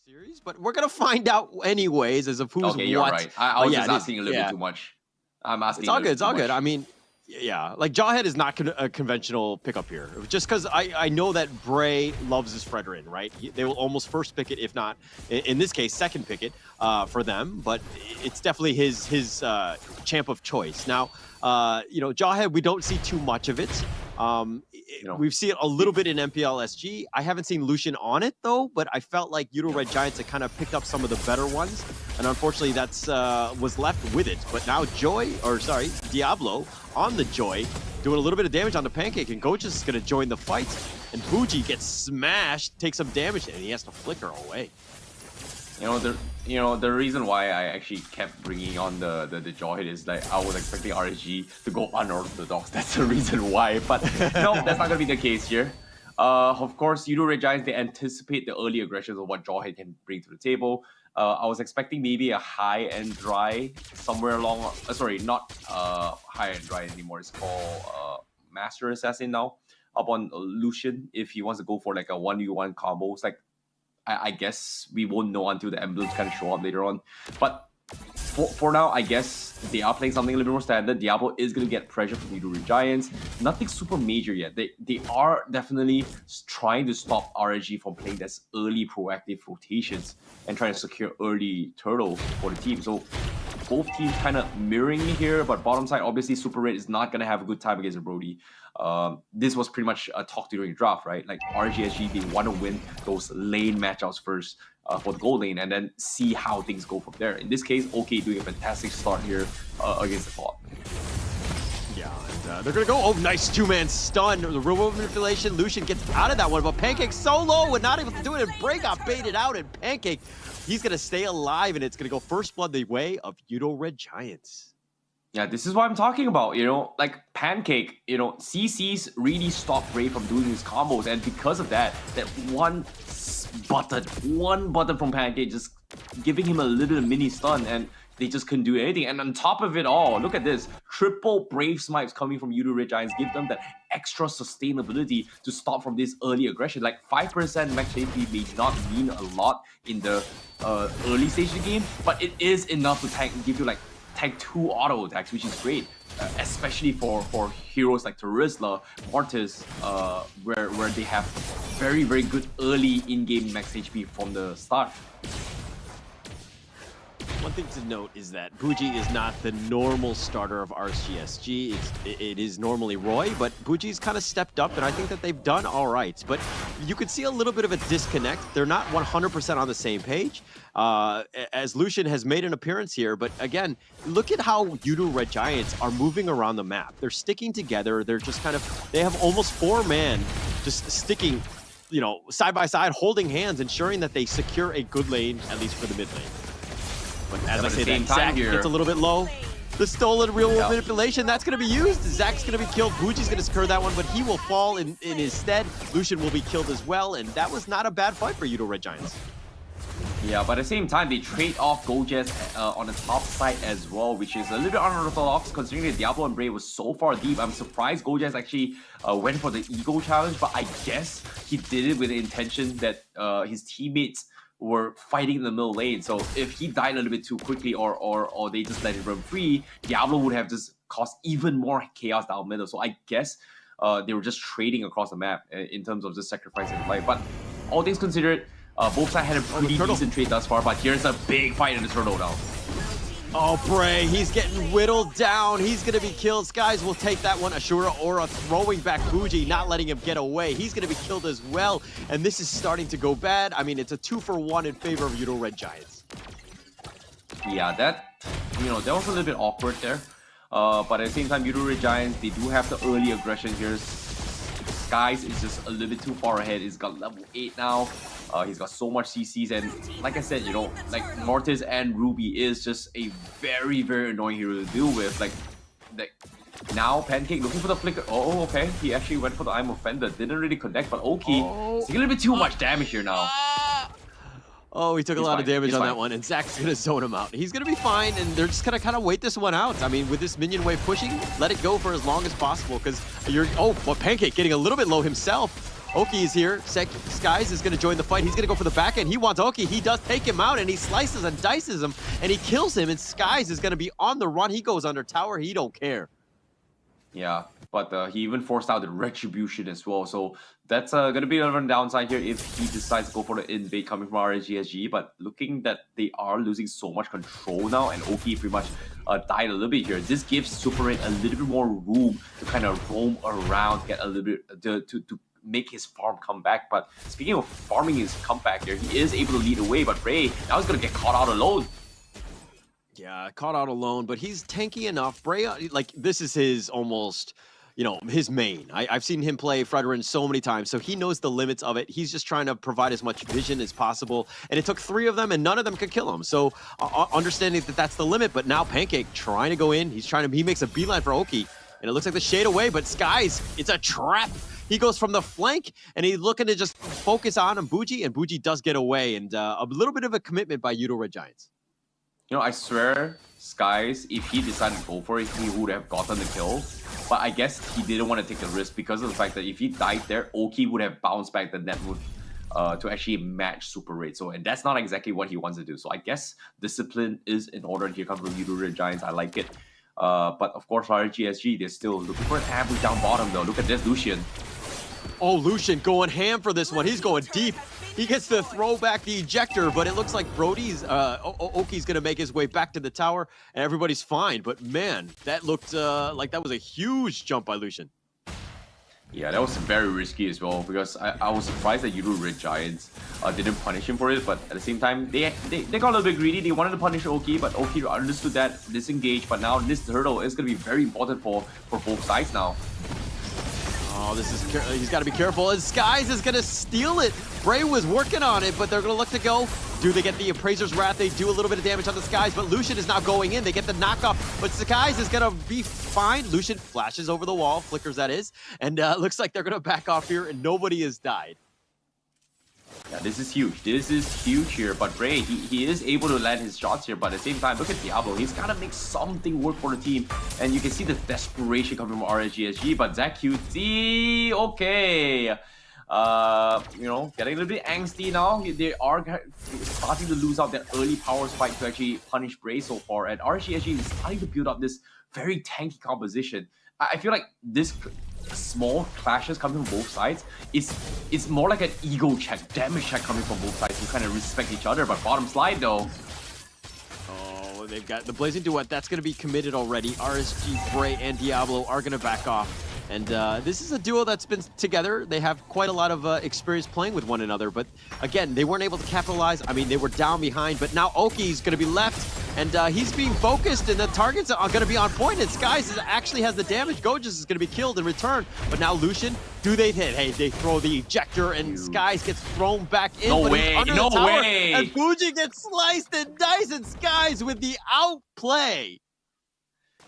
series, but we're gonna find out anyways as of who's okay, you're what. right. I was yeah, just asking a little bit too much. I'm asking. It's all good. It's all good. I mean, yeah, like Jawhead is not a conventional pickup here, just because I know that Bray loves his Fredrin, right? They will almost first pick it, if not in this case second pick it for them. But it's definitely his champ of choice. Now, you know, Jawhead, we don't see too much of it. We've seen it a little bit in MPL SG. I haven't seen Lucian on it though, but I felt like Euro Red Giants had kind of picked up some of the better ones, and unfortunately that's was left with it. But now Diablo on the Joy, doing a little bit of damage on the Pancake, and Gochus is going to join the fight, and Bougie gets smashed, takes some damage, and he has to flicker away. The reason why I actually kept bringing on the Jawhead is that I was expecting RSG to go unorthodox. That's the reason why. But no, that's not gonna be the case here. Of course, Euro Red Giants, they anticipate the early aggressions of what Jawhead can bring to the table. I was expecting maybe a high-end dry somewhere along. Sorry, not high-end dry anymore. It's called Master Assassin now. Up on Lucian if he wants to go for like a 1v1 combo. It's like, I guess we won't know until the emblems kind of show up later on. But for now, I guess they are playing something a little bit more standard. Diablo is going to get pressure from Euro Red Giants. Nothing super major yet. They are definitely trying to stop RSG from playing this early proactive rotations and trying to secure early turtle for the team. So both teams kind of mirroring me here, but bottom side, obviously, Super Red is not going to have a good time against the Brody. This was pretty much a talk during the draft, right? Like RGSG, they want to win those lane matchups first for the gold lane and then see how things go from there. In this case, OK doing a fantastic start here against the bot. Yeah, and they're going to go. Oh, nice two-man stun. The real manipulation. Lucian gets out of that one, but Pancake so low and not able to do it. And Bray got baited out, and Pancake, he's going to stay alive, and it's going to go first blood the way of Euro Red Giants. Yeah, this is what I'm talking about, like Pancake, CCs really stopped Bray from doing his combos, and because of that one button from Pancake just giving him a little mini stun, and they just couldn't do anything. And on top of it all, look at this. Triple Brave Smipes coming from Euro Red Giants give them that extra sustainability to stop from this early aggression. Like 5% max HP may not mean a lot in the early stage of the game, but it is enough to give you like tank 2 auto attacks, which is great, especially for heroes like Terizla, Mortis, where they have very, very good early in-game max HP from the start. One thing to note is that Bougie is not the normal starter of RSG. It is normally Roy, but Bougie's kind of stepped up, and I think that they've done all right. But you could see a little bit of a disconnect. They're not 100% on the same page, as Lucian has made an appearance here. But again, look at how Euro Red Giants are moving around the map. They're sticking together. They're just they have almost 4-man just sticking, side by side, holding hands, ensuring that they secure a good lane, at least for the mid lane. But as I say that, Zach gets a little bit low. The stolen real-world manipulation, that's going to be used. Zach's going to be killed. Bougie's going to secure that one, but he will fall in his stead. Lucian will be killed as well, and that was not a bad fight for Euro Red Giants. Yeah, but at the same time, they trade off Gojes on the top side as well, which is a little bit unorthodox considering that Diablo and Bray was so far deep. I'm surprised Gojes actually went for the ego challenge, but I guess he did it with the intention that his teammates were fighting in the middle lane. So if he died a little bit too quickly or they just let it run free, Diablo would have just caused even more chaos down middle. So I guess they were just trading across the map in terms of just sacrificing life. But all things considered, both sides had a pretty decent trade thus far, but here's a big fight in the turtle now. Oh, Bray, he's getting whittled down. He's going to be killed. Skies will take that one. Ashura Aura throwing back Bougie, not letting him get away. He's going to be killed as well, and this is starting to go bad. I mean, it's a 2-for-1 in favor of Euro Red Giants. Yeah, that was a little bit awkward there. But at the same time, Euro Red Giants, they do have the early aggression here. Skies is just a little bit too far ahead. He's got level 8 now. He's got so much CCs, and like I said, like Mortis and Ruby is just a very, very annoying hero to deal with. Like now Pancake looking for the flicker. Oh, okay. He actually went for the I'm Offended. Didn't really connect, but Oki taking a little bit too much damage here now. Oh, he took a lot of damage on that one, and Zach's going to zone him out. He's going to be fine, and they're just going to kind of wait this one out. I mean, with this minion wave pushing, let it go for as long as possible, because but Pancake getting a little bit low himself. Oki is here. Skies is going to join the fight. He's going to go for the back end. He wants Oki. He does take him out, and he slices and dices him, and he kills him, and Skies is going to be on the run. He goes under tower. He don't care. Yeah, but he even forced out the retribution as well. So that's going to be another downside here if he decides to go for the invade coming from RSG. But looking that they are losing so much control now, and Oki pretty much died a little bit here. This gives Super Rain a little bit more room to kind of roam around, get a little bit to make his farm come back. But speaking of farming his comeback here, he is able to lead away, but Bray now he's going to get caught out alone. Yeah, caught out alone, but he's tanky enough. Bray, like, this is his almost, you know, his main. I've seen him play Fredrin so many times, so he knows the limits of it. He's just trying to provide as much vision as possible, and it took 3 of them, and none of them could kill him. So understanding that that's the limit, but now Pancake trying to go in. He makes a beeline for Oki, and it looks like the shade away, but Skies, it's a trap. He goes from the flank, and he's looking to just focus on Bougie, and Bougie does get away, and a little bit of a commitment by Yudo Red Giants. You know, I swear, Skies, if he decided to go for it, he would have gotten the kill. But I guess he didn't want to take the risk because of the fact that if he died there, Oki would have bounced back the net worth to actually match Super Raid. So, and that's not exactly what he wants to do. So I guess discipline is in order. And here comes the Yudo Red Giants. I like it. But of course, RSG, they're still looking for an ambush down bottom though. Look at this, Lucian. Oh, Lucian going ham for this one. He's going deep. He gets to throw back the ejector, but it looks like Brody's, Oki's going to make his way back to the tower, and everybody's fine. But man, that looked like that was a huge jump by Lucian. Yeah, that was very risky as well, because I was surprised that Yudo Red Giants didn't punish him for it, but at the same time, they got a little bit greedy. They wanted to punish Oki, but Oki understood that, disengaged, but now this hurdle is going to be very important for both sides now. Oh, he's got to be careful, and Skies is going to steal it. Bray was working on it, but they're going to look to go. Do they get the Appraiser's Wrath? They do a little bit of damage on the Skies, but Lucian is now going in. They get the knockoff, but Skies is going to be fine. Lucian flashes over the wall, flickers that is, and looks like they're going to back off here, and nobody has died. Yeah, this is huge. This is huge here. But Bray, he is able to land his shots here. But at the same time, look at Diablo. He's got to make something work for the team. And you can see the desperation coming from RSG. But ZQT, okay. You know, getting a little bit angsty now. They are starting to lose out their early power spike to actually punish Bray so far. And RSG is starting to build up this very tanky composition. I feel like this small clashes coming from both sides it's more like an ego check, damage check coming from both sides to kind of respect each other. But bottom slide though. Oh, they've got the Blazing Duet. That's going to be committed already. RSG, Bray, and Diablo are going to back off. And this is a duo that's been together. They have quite a lot of experience playing with one another. But again, they weren't able to capitalize. I mean, they were down behind, but now Oki's going to be left. And he's being focused, and the targets are going to be on point. And Skies actually has the damage. Goges is going to be killed in return. But now Lucian, do they hit? Hey, they throw the ejector, and Skies gets thrown back in. No but way, under no the tower, way. And Fuji gets sliced and diced, and Skies with the outplay.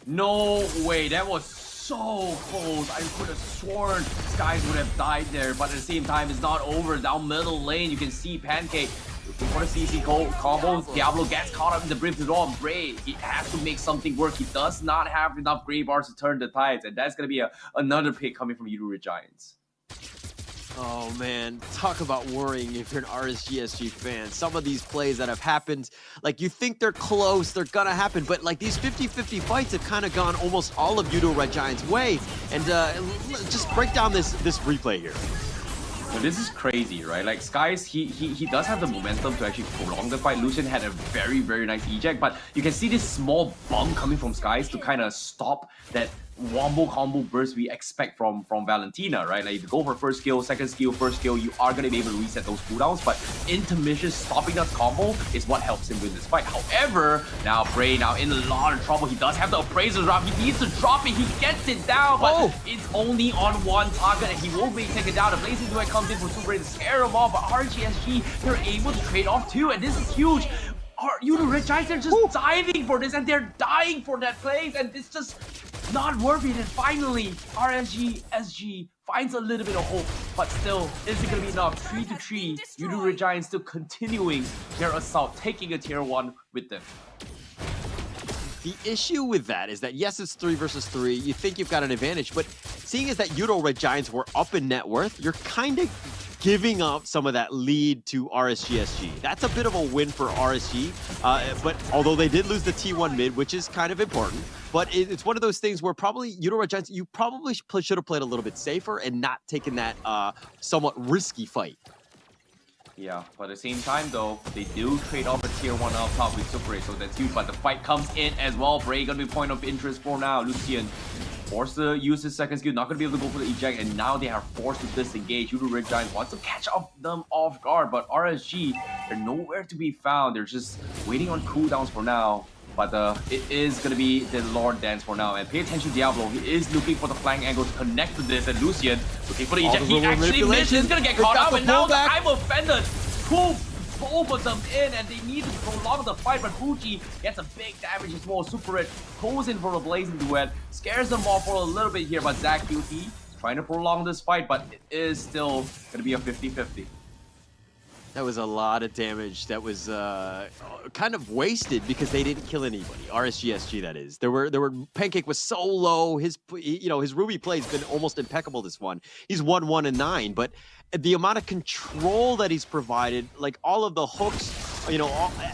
No way, that was so close. I could have sworn Skies would have died there, but at the same time, it's not over. Down middle lane, you can see Pancake looking for the CC combo. Diablo gets caught up in the Brim to draw. Bray, he has to make something work. He does not have enough Grey Bars to turn the tides, and that's going to be another pick coming from Yudo Red Giants. Oh man, talk about worrying if you're an RSG fan. Some of these plays that have happened, like you think they're close, they're gonna happen, but like these 50-50 fights have kind of gone almost all of Yudo Red Giants' way. And just break down this replay here. So this is crazy, right? Like Skies, he does have the momentum to actually prolong the fight. Lucian had a very, very nice eject, but you can see this small bump coming from Skies to kind of stop that wombo combo burst we expect from Valentina, right? Like if you go for first skill, second skill, first skill, you are going to be able to reset those cooldowns, but intermission stopping that combo is what helps him win this fight. However, now Bray now in a lot of trouble. He does have the Appraiser's Wrath. He needs to drop it. He gets it down, but it's only on one target, and he won't be taken down. The Blazing Duet comes in for Super Ray to scare him off, but RSG, they're able to trade off too, and this is huge. Yudo Red Giants, they're just diving for this, and they're dying for that place, and it's just not worth it. And finally, RSG finds a little bit of hope, but still, is it going to be enough? 3-3, Yudo Red Giants still continuing their assault, taking a tier 1 with them. The issue with that is that, yes, it's 3 versus 3. You think you've got an advantage, but seeing as that Euro Red Giants were up in net worth, you're kind of giving up some of that lead to RSG. That's a bit of a win for RSG, but although they did lose the T1 mid, which is kind of important, but it's one of those things where probably Euro Red Giants, you probably should have played a little bit safer and not taken that somewhat risky fight. Yeah, but at the same time though, they do trade off a tier 1 up top with Super 8, so that's huge. But the fight comes in as well. Bray gonna be point of interest for now. Lucian forced to use his second skill, not gonna be able to go for the eject, and now they are forced to disengage. Euro Red Giants wants to catch them off guard, but RSG, they're nowhere to be found. They're just waiting on cooldowns for now. But it is going to be the Lord Dance for now. And pay attention, Diablo. He is looking for the flank angle to connect to this. And Lucian looking for the eject. He actually missed. He's going to get caught up. And now the I'm offended. Pull both of them in. And they need to prolong the fight. But Fuji gets a big damage as well. Super Red goes in for a blazing duet. Scares them off for a little bit here. But Zach QT trying to prolong this fight. But it is still going to be a 50-50. That was a lot of damage that was kind of wasted because they didn't kill anybody. RSG, that is. There were Pancake was so low. His his Ruby play's been almost impeccable this one. He's 1-1-9, but the amount of control that he's provided, like all of the hooks,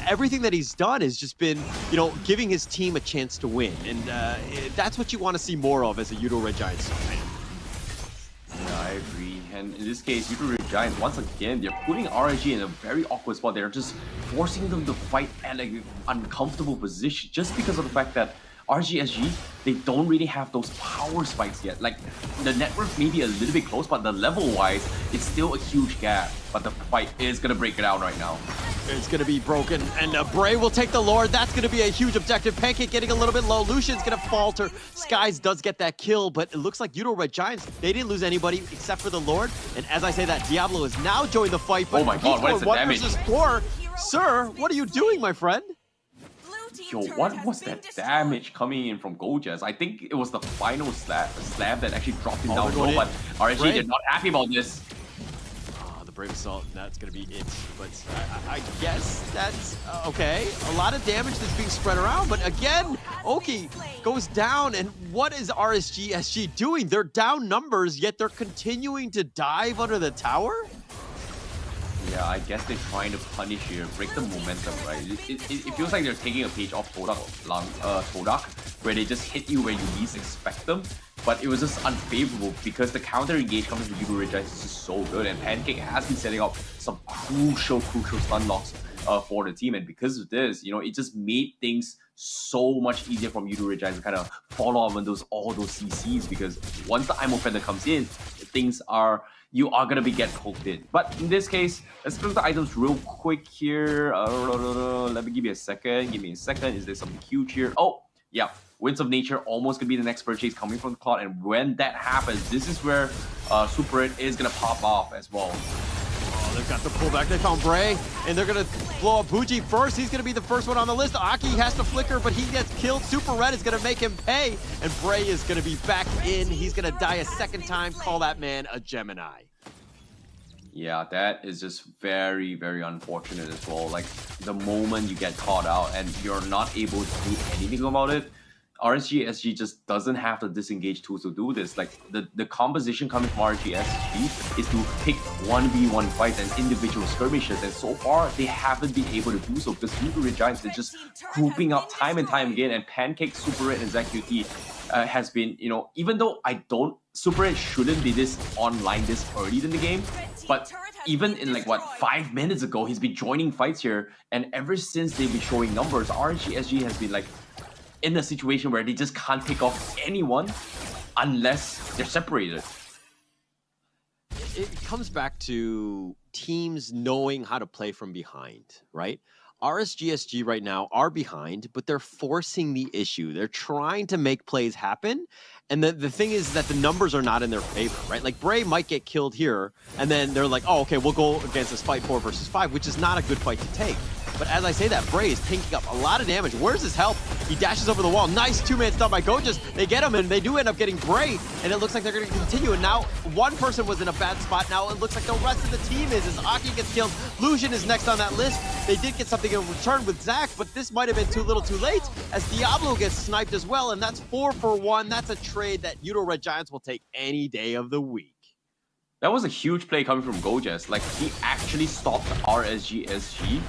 everything that he's done has just been, giving his team a chance to win, and that's what you want to see more of as a Euro Red Giants fan. Yeah, I agree. And in this case, Euro Red Giants, once again, they're putting RSG in a very awkward spot. They're just forcing them to fight at an uncomfortable position just because of the fact that RSG, they don't really have those power spikes yet. Like, the network may be a little bit close, but the level-wise, it's still a huge gap. But the fight is going to break it out right now. It's going to be broken, and Bray will take the Lord. That's going to be a huge objective. Pancake getting a little bit low. Lucian's going to falter. Skies does get that kill, but it looks like Euro Red Giants, they didn't lose anybody except for the Lord. And as I say that, Diablo has now joined the fight. But oh my god, what is the damage? 1 versus 4. Sir, what are you doing, my friend? Yo, what was that damage coming in from Gojaz? I think it was the final slab that actually dropped him down low, but RSG, they're not happy about this. The Brave Assault, that's going to be it. But I guess that's okay. A lot of damage that's being spread around, but again, Oki goes down, and what is RSG doing? They're down numbers, yet they're continuing to dive under the tower? Yeah, I guess they're trying to punish here, break the momentum, right? It feels like they're taking a page off Todak, where they just hit you where you least expect them. But it was just unfavorable because the counter engage coming from Euro Red Giants is just so good, and Pancake has been setting up some crucial stun locks for the team, and because of this, it just made things so much easier from Euro Red Giants to kind of follow up on all those CCs, because once the I'm offender comes in, you are gonna get poked in. But in this case, let's look at the items real quick here. Let me give me a second. Is there something huge here? Oh, yeah. Winds of Nature almost gonna be the next purchase coming from the cloud, and when that happens, this is where Super 8 is gonna pop off as well. Oh, they've got the pullback. They found Bray, and they're gonna blow up Buji first. He's gonna be the first one on the list. Aki has to flicker, but he gets killed. Super Red is gonna make him pay, and Bray is gonna be back in. He's gonna die a second time. Call that man a Gemini. Yeah, that is just very, very unfortunate as well. Like, the moment you get caught out and you're not able to do anything about it, RSG just doesn't have the disengage tools to do this. Like, the composition coming from RSG is to pick 1v1 fights and individual skirmishes, and so far they haven't been able to do so because Euro Red Giants are just grouping up time and time again, and Pancake, Super Red, and ZQT has been, even though Super Red shouldn't be this online this early in the game, but even in 5 minutes ago, he's been joining fights here, and ever since they've been showing numbers, RSG has been in a situation where they just can't pick off anyone unless they're separated. It comes back to teams knowing how to play from behind, right? RSG right now are behind, but they're forcing the issue. They're trying to make plays happen. And the thing is that the numbers are not in their favor, right? Like, Bray might get killed here, and then they're like, oh, okay, we'll go against this fight 4 versus 5, which is not a good fight to take. But as I say that, Bray is taking up a lot of damage. Where's his help? He dashes over the wall. Nice two-man stun by Gojas. They get him, and they do end up getting Bray, and it looks like they're going to continue. And now one person was in a bad spot. Now it looks like the rest of the team is, as Aki gets killed. Lucian is next on that list. They did get something in return with Zach, but this might have been too little too late, as Diablo gets sniped as well, and that's 4 for 1. That's a trade that Yudo Red Giants will take any day of the week. That was a huge play coming from Gojas. Like, he actually stopped RSG SG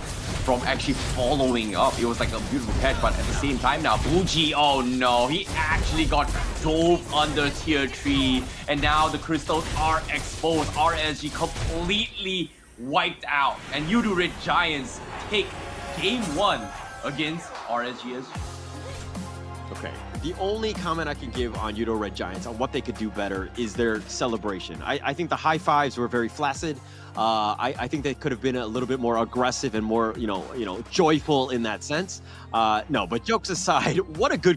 from actually following up. It was like a beautiful catch, but at the same time now, Bougie, oh no, he actually got dove under tier 3, and now the crystals are exposed. RSG completely wiped out, and Yudo Red Giants take game 1 against RSG SG. Okay, the only comment I can give on Yudo Red Giants on what they could do better is their celebration. I think the high fives were very flaccid. I think they could have been a little bit more aggressive and more, joyful in that sense. No, but jokes aside, what a good game.